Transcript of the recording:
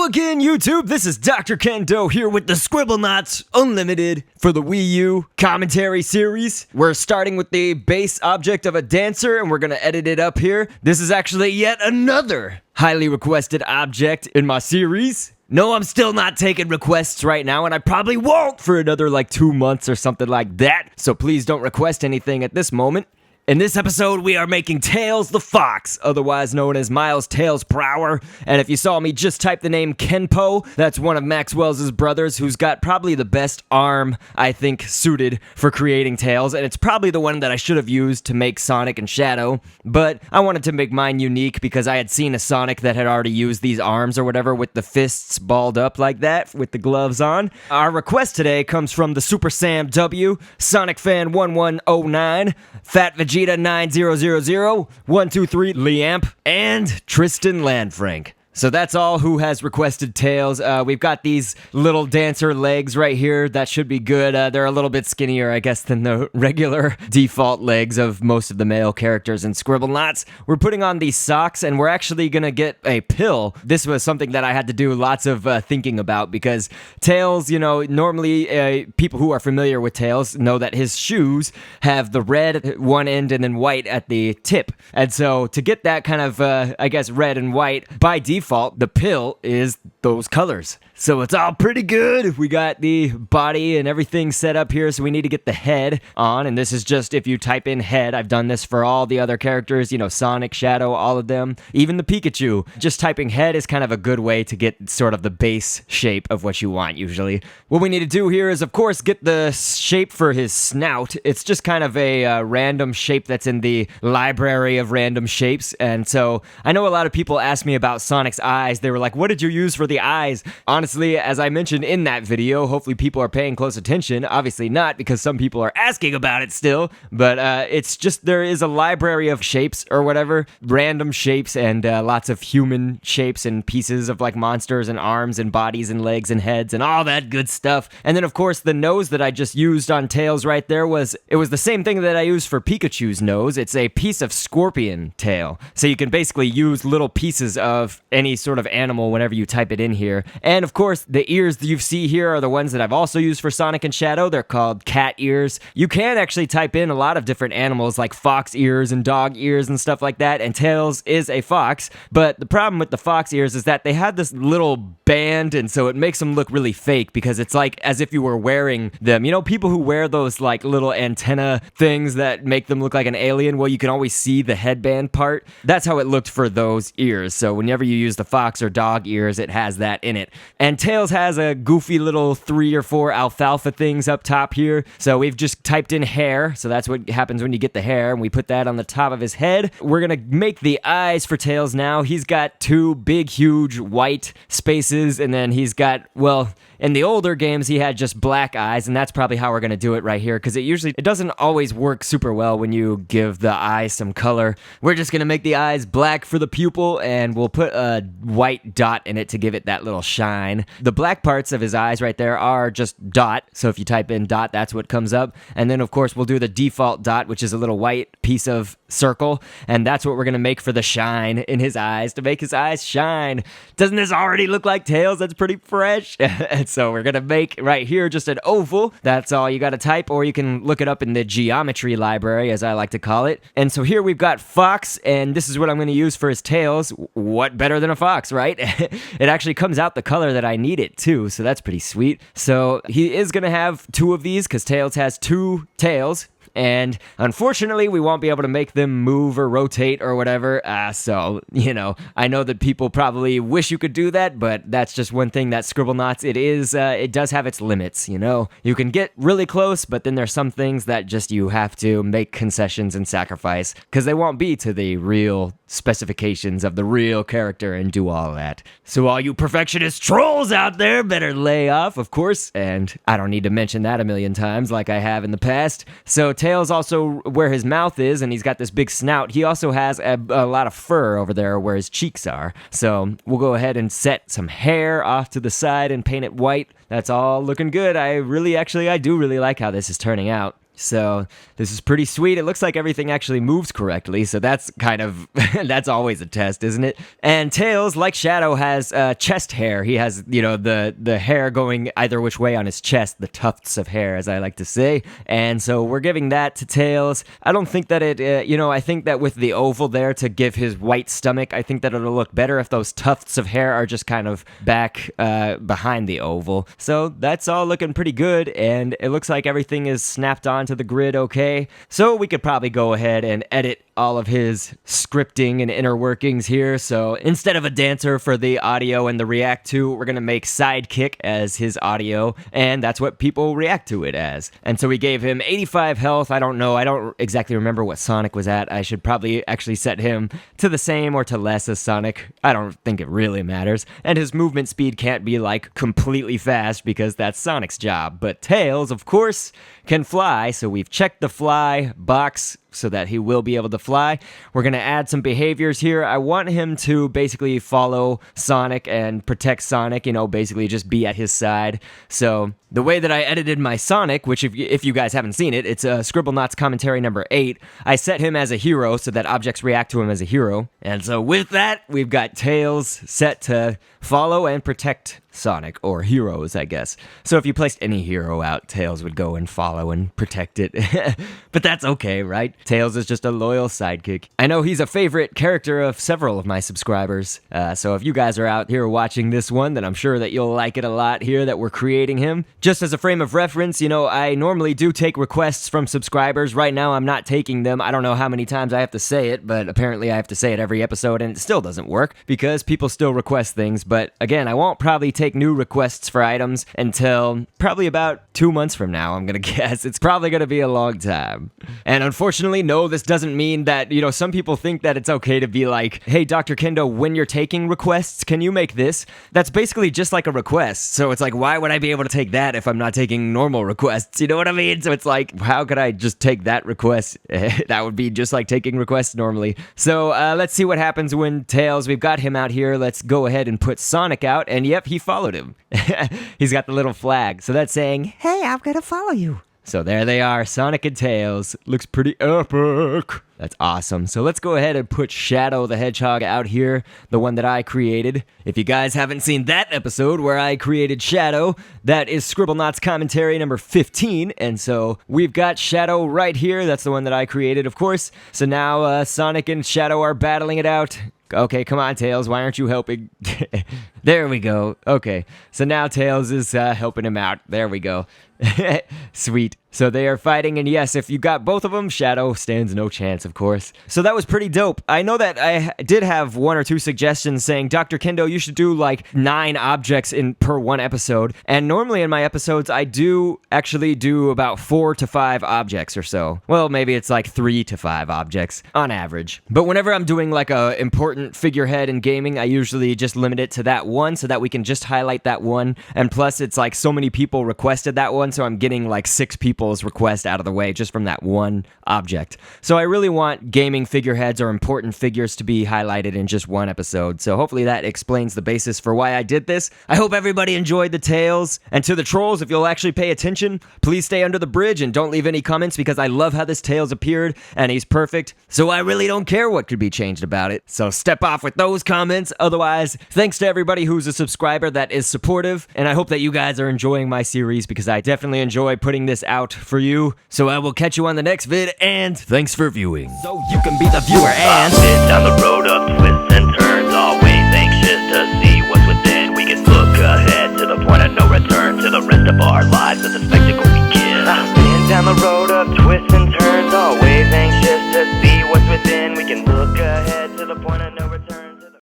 Hello again, YouTube. This is Dr.Kendo here with the Scribblenauts Unlimited for the Wii U commentary series. We're starting with the base object of a dancer, and we're gonna edit it up here. This is actually yet another highly requested object in my series. No, I'm still not taking requests right now, and I probably won't for another 2 months or something like that. So please don't request anything at this moment. In this episode, we are making Tails the Fox, otherwise known as Miles Tails Prower. And if you saw me just type the name Kenpo, that's one of Maxwell's brothers who's got probably the best arm, I think, suited for creating Tails. And it's probably the one that I should have used to make Sonic and Shadow. But I wanted to make mine unique because I had seen a Sonic that had already used these arms or whatever with the fists balled up like that with the gloves on. Our request today comes from the Super Sam W, Sonic Fan 1109, Fat Vegeta 9000, 123 Liamp, and Tristan Landfrank. So that's all who has requested Tails. We've got these little dancer legs right here. That should be good. They're a little bit skinnier, I guess, than the regular default legs of most of the male characters in Scribblenauts. We're putting on these socks, and we're actually gonna get a pill. This was something that I had to do lots of thinking about because Tails, normally people who are familiar with Tails know that his shoes have the red at one end and then white at the tip. And so to get that kind of, red and white, by default, the pill is those colors. So it's all pretty good. We got the body and everything set up here, so we need to get the head on, and this is just if you type in head. I've done this for all the other characters, Sonic, Shadow, all of them, even the Pikachu. Just typing head is kind of a good way to get sort of the base shape of what you want usually. What we need to do here is, of course, get the shape for his snout. It's just kind of a random shape that's in the library of random shapes, and so I know a lot of people ask me about Sonic's eyes. They were like, what did you use for the eyes? Honestly, as I mentioned in that video, hopefully people are paying close attention. Obviously not, because some people are asking about it still, but it's just there is a library of shapes or whatever, random shapes and lots of human shapes and pieces of monsters and arms and bodies and legs and heads and all that good stuff. And then of course the nose that I just used on Tails right there was the same thing that I used for Pikachu's nose. It's a piece of scorpion tail. So you can basically use little pieces of any sort of animal whenever you type it in here. And of course, the ears that you see here are the ones that I've also used for Sonic and Shadow. They're called cat ears. You can actually type in a lot of different animals like fox ears and dog ears and stuff like that, and Tails is a fox. But the problem with the fox ears is that they had this little band, and so it makes them look really fake because it's like as if you were wearing them. People who wear those little antenna things that make them look like an alien, well, you can always see the headband part. That's how it looked for those ears. So whenever you use the fox or dog ears, it has that in it. And Tails has a goofy little 3 or 4 alfalfa things up top here. So we've just typed in hair. So that's what happens when you get the hair, and we put that on the top of his head. We're gonna make the eyes for Tails now. He's got 2 big, huge white spaces, and then he's got, in the older games, he had just black eyes, and that's probably how we're going to do it right here, because it doesn't always work super well when you give the eyes some color. We're just going to make the eyes black for the pupil, and we'll put a white dot in it to give it that little shine. The black parts of his eyes right there are just dot, so if you type in dot, that's what comes up. And then, of course, we'll do the default dot, which is a little white piece of circle, and that's what we're going to make for the shine in his eyes, to make his eyes shine. Doesn't this already look like Tails? That's pretty fresh. And so we're going to make right here just an oval. That's all you got to type, or you can look it up in the geometry library, as I like to call it. And so here we've got fox, and this is what I'm going to use for his tails. What better than a fox, right? It actually comes out the color that I need it too, so that's pretty sweet. So he is going to have 2 of these because Tails has 2 tails. And unfortunately, we won't be able to make them move or rotate or whatever. So, I know that people probably wish you could do that, but that's just one thing that Scribblenauts, it does have its limits, You can get really close, but then there's some things that just you have to make concessions and sacrifice, because they won't be to the real specifications of the real character and do all that. So all you perfectionist trolls out there better lay off, of course. And I don't need to mention that a million times like I have in the past. So Tails also, where his mouth is, and he's got this big snout, he also has a lot of fur over there where his cheeks are. So we'll go ahead and set some hair off to the side and paint it white. That's all looking good. I do really like how this is turning out. So this is pretty sweet. It looks like everything actually moves correctly, so that's kind of, that's always a test, isn't it? And Tails, like Shadow, has chest hair. He has, you know, the hair going either which way on his chest, the tufts of hair, as I like to say. And so we're giving that to Tails. I don't think that it, you know, I think that with the oval there to give his white stomach, I think that it'll look better if those tufts of hair are just kind of back behind the oval. So that's all looking pretty good, and it looks like everything is snapped onto the grid okay. So we could probably go ahead and edit all of his scripting and inner workings here. So instead of a dancer for the audio and the react to, we're going to make Sidekick as his audio, and that's what people react to it as. And so we gave him 85 health. I don't know. I don't exactly remember what Sonic was at. I should probably actually set him to the same or to less as Sonic. I don't think it really matters. And his movement speed can't be like completely fast because that's Sonic's job. But Tails, of course, can fly. So we've checked the fly box so that he will be able to fly. We're going to add some behaviors here. I want him to basically follow Sonic and protect Sonic, you know, basically just be at his side. So the way that I edited my Sonic, which if you guys haven't seen it, it's a Scribblenauts commentary number 8. I set him as a hero so that objects react to him as a hero. And so with that, we've got Tails set to follow and protect Sonic, or heroes, I guess. So if you placed any hero out, Tails would go and follow and protect it. But that's okay, right? Tails is just a loyal sidekick. I know he's a favorite character of several of my subscribers. So if you guys are out here watching this one, then I'm sure that you'll like it a lot here that we're creating him. Just as a frame of reference, you know, I normally do take requests from subscribers. Right now, I'm not taking them. I don't know how many times I have to say it, but apparently I have to say it every episode, and it still doesn't work because people still request things. But again, I won't probably take new requests for items until probably about 2 months from now, I'm gonna guess. It's probably gonna be a long time. And unfortunately, no, this doesn't mean that, you know, some people think that it's okay to be like, hey, Dr. Kendo, when you're taking requests, can you make this? That's basically just like a request. So it's like, why would I be able to take that if I'm not taking normal requests? You know what I mean? So it's like, how could I just take that request? That would be just like taking requests normally. So let's see what happens when Tails, we've got him out here. Let's go ahead and put Sonic out. And yep, he followed him. He's got the little flag. So that's saying, hey, I'm gonna follow you. So there they are, Sonic and Tails. Looks pretty epic. That's awesome. So let's go ahead and put Shadow the Hedgehog out here, the one that I created. If you guys haven't seen that episode where I created Shadow, that is Scribblenauts commentary number 15. And so we've got Shadow right here. That's the one that I created, of course. So now Sonic and Shadow are battling it out. Okay, come on, Tails. Why aren't you helping? There we go. Okay, so now Tails is helping him out. There we go. Sweet. So they are fighting, and yes, if you got both of them, Shadow stands no chance, of course. So that was pretty dope. I know that I did have 1 or 2 suggestions saying, Dr. Kendo, you should do like 9 objects per one episode. And normally in my episodes, I do actually do about 4 to 5 objects or so. Well, maybe it's like 3 to 5 objects on average. But whenever I'm doing like a important figurehead in gaming, I usually just limit it to that one so that we can just highlight that one. And plus, it's like so many people requested that one, so I'm getting like 6 people's request out of the way just from that one object. So I really want gaming figureheads or important figures to be highlighted in just one episode. So hopefully that explains the basis for why I did this. I hope everybody enjoyed the Tails. And to the trolls, if you'll actually pay attention, please stay under the bridge and don't leave any comments because I love how this Tails appeared and he's perfect. So I really don't care what could be changed about it. So step off with those comments. Otherwise, thanks to everybody who's a subscriber that is supportive. And I hope that you guys are enjoying my series because I definitely enjoy putting this out for you. So I will catch you on the next vid, and thanks for viewing. So you can be the viewer and down the road of twists and turns, always anxious to see what's within. We can look ahead to the point of no return, to the rest of our lives as the spectacle begins. I've been down the road of twists and turns, always anxious to see what's within. We can look ahead to the point of no return.